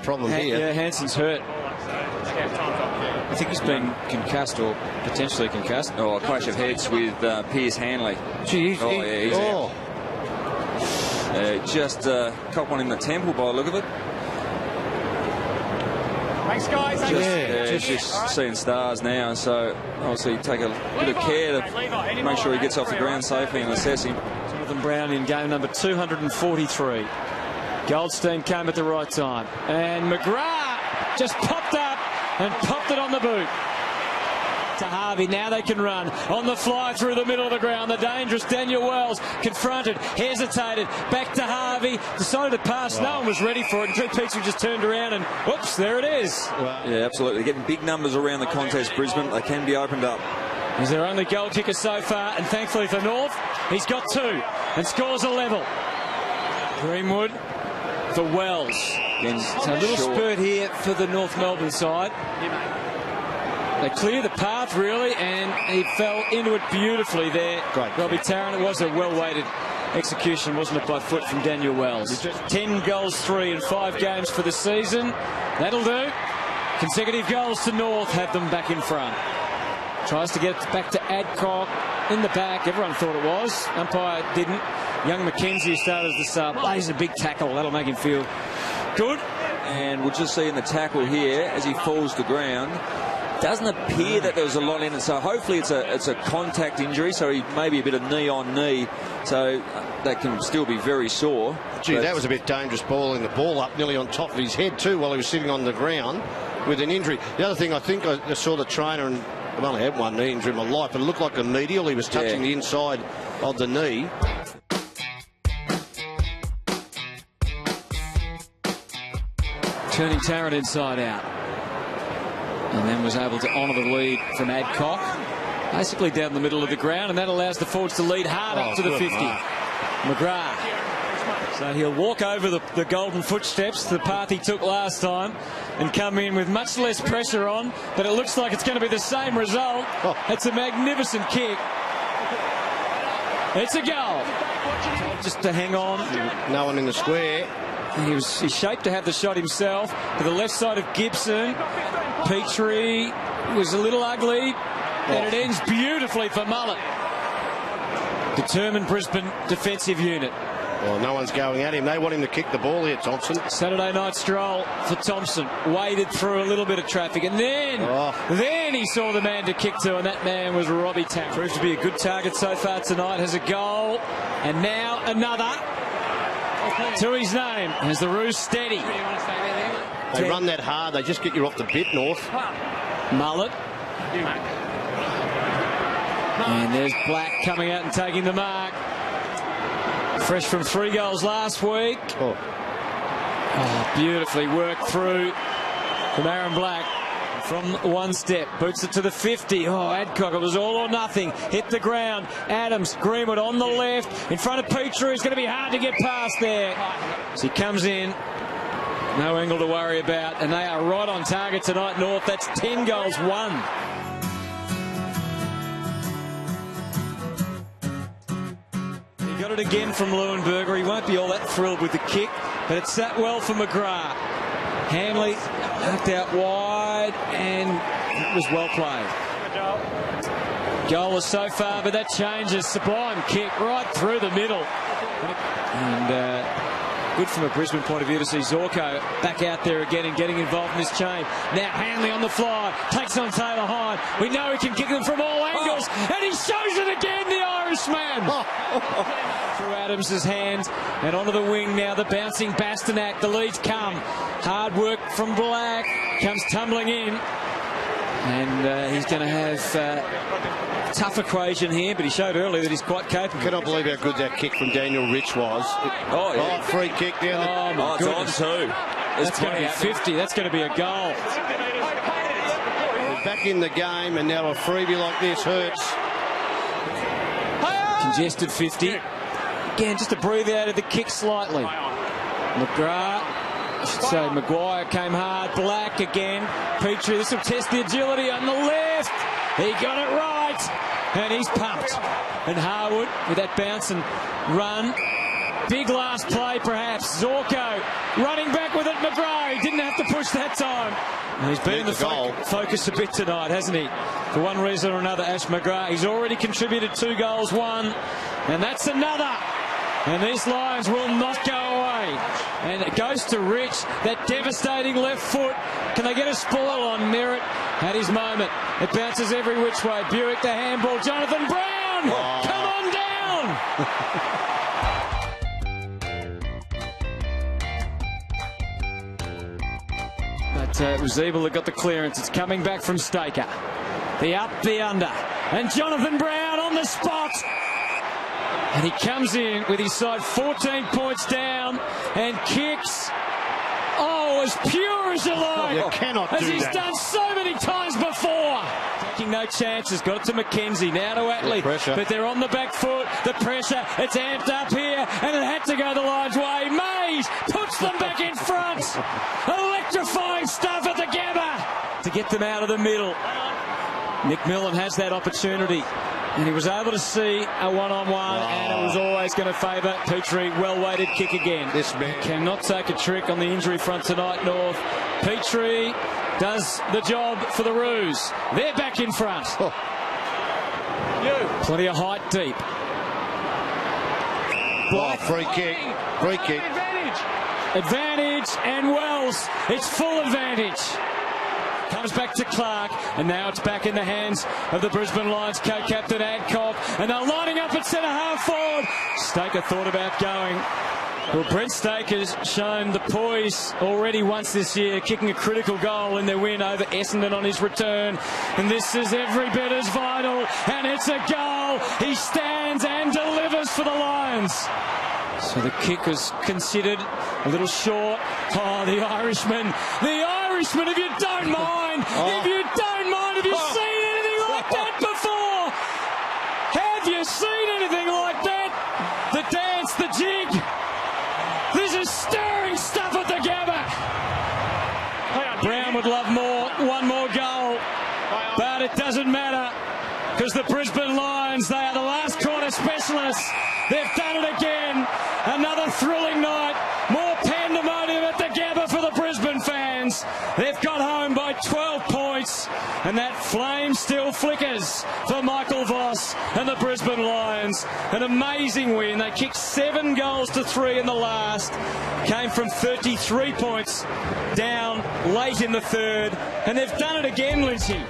problem here. Yeah, Hansen's hurt. I think he's been concussed or potentially concussed. Oh, a clash of heads with Piers Hanley. Gee, he's out. Just caught one in the temple by the look of it. Thanks, guys. Just seeing stars now, and so obviously take a bit of care to make sure he gets off the ground safely and assess him. Jonathan Brown in game number 243. Goldstein came at the right time, and McGrath just popped up and popped it on the boot to Harvey. Now they can run on the fly through the middle of the ground. The dangerous Daniel Wells confronted, hesitated, back to Harvey, decided to pass. No one was ready for it, and Drew Petrie just turned around and whoops, there it is. Yeah, absolutely. Getting big numbers around the contest, Brisbane. They can be opened up. He's their only goal kicker so far, and thankfully for North, he's got 2 and scores a level. Greenwood for Wells. So a little spurt here for the North Melbourne side. They clear the path, really, and he fell into it beautifully there. Great. Robbie Tarrant. It was a well-weighted execution, wasn't it, by foot from Daniel Wells. 10 goals, 3 in 5 games for the season. That'll do. Consecutive goals to North have them back in front. Tries to get it back to Adcock in the back. Everyone thought it was. Umpire didn't. Young McKenzie started as the sub. Lays a big tackle. That'll make him feel good. And we'll just see in the tackle here as he falls to ground. Doesn't appear that there was a lot in it, so hopefully it's a contact injury, so he maybe a bit of knee on knee, so that can still be very sore. Gee, that was a bit dangerous, balling the ball up nearly on top of his head too while he was sitting on the ground with an injury. The other thing, I think I saw the trainer, and I've only had one knee injury in my life, but it looked like a medial. He was touching the inside of the knee. Turning Tarrant inside out. And then was able to honour the lead from Adcock. Basically down the middle of the ground, and that allows the forwards to lead hard up to the 50. McGrath. So he'll walk over the golden footsteps, the path he took last time, and come in with much less pressure on, but it looks like it's going to be the same result. It's a magnificent kick. It's a goal. Just to hang on. No one in the square. He's shaped to have the shot himself. To the left side of Gibson. Petrie was a little ugly, and it ends beautifully for Mullet. Determined Brisbane defensive unit. Well, no one's going at him. They want him to kick the ball here, Thompson. Saturday night stroll for Thompson. Waded through a little bit of traffic, and then he saw the man to kick to, and that man was Robbie Tarrant. Proves to be a good target so far tonight. Has a goal, and now another to his name. As the Roos steady. They run that hard. They just get you off the bit, North. Mullet. And there's Black coming out and taking the mark. Fresh from 3 goals last week. Oh, beautifully worked through from Aaron Black. From one step, boots it to the 50. Oh, Adcock, it was all or nothing. Hit the ground. Adams, Greenwood on the left. In front of Petrie. It's going to be hard to get past there. So he comes in. No angle to worry about, and they are right on target tonight, North. That's 10 goals, 1. He got it again from Leuenberger. He won't be all that thrilled with the kick, but it sat well for McGrath. Hanley knocked out wide, and it was well played. Goalless so far, but that changes. Sublime kick right through the middle. And good from a Brisbane point of view to see Zorko back out there again and getting involved in this chain. Now Hanley on the fly, takes on Taylor Hyde. We know he can kick them from all angles, and he shows it again, the Irishman. Through Adams' hands, and onto the wing now, the bouncing Bastanak. The leads come. Hard work from Black, comes tumbling in. And he's going to have a tough equation here, but he showed earlier that he's quite capable. Cannot believe how good that kick from Daniel Rich was. Free kick down. Oh, my goodness. That's going to be 50. That's going to be a goal. We're back in the game, and now a freebie like this hurts. Congested 50. Again, just to breathe out of the kick slightly. McGrath. I should say Maguire came hard. Black again. Petrie, this will test the agility on the left. He got it right. And he's pumped. And Harwood with that bounce and run. Big last play perhaps. Zorko running back with it. McGrath. He didn't have push that time. And he's been in the focus a bit tonight, hasn't he? For one reason or another, Ash McGrath. He's already contributed 2 goals, 1, and that's another. And these Lions will not go away. And it goes to Rich, that devastating left foot. Can they get a spoil on Merritt? Had his moment. It bounces every which way. Buick the handball. Jonathan Brown! Oh. Come on down! But it was Ebel that got the clearance. It's coming back from Staker. The up, the under. And Jonathan Brown on the spot. And he comes in with his side 14 points down and kicks, as pure as you like. You cannot do that. As he's done so many times before. Taking no chances. Got it to McKenzie. Now to Atley. But they're on the back foot. The pressure. It's amped up here. And it had to go the Lions' way. Mays puts them back in front. Electrifying stuff at the Gabba to get them out of the middle. Nick Millen has that opportunity. And he was able to see a one-on-one, and it was always going to favour Petrie. Well-weighted kick again. This man cannot take a trick on the injury front tonight, North. Petrie does the job for the Roos. They're back in front. Plenty of height deep. Free kick. Free kick. Advantage, and Wells. It's full advantage. Comes back to Clark, and now it's back in the hands of the Brisbane Lions co-captain Adcock, and they're lining up at centre-half forward. Staker thought about going. Well, Brent Staker's shown the poise already once this year, kicking a critical goal in their win over Essendon on his return. And this is every bit as vital, and it's a goal. He stands and delivers for the Lions. So the kick was considered a little short. The Irishman. The Irishman, if you don't mind. If you don't mind, have you seen anything like that before? Have you seen anything like that? The dance, the jig. This is stirring stuff at the Gabba. Brown would love one more goal. But it doesn't matter. Because the Brisbane Lions, they are the last corner specialists. They've done it again. Another thrilling night. More pandemonium at the Gabba for the Brisbane fans. They've got home by 12 points. And that flame still flickers for Michael Voss and the Brisbane Lions. An amazing win. They kicked 7 goals to 3 in the last. Came from 33 points down late in the third. And they've done it again, Lindsay.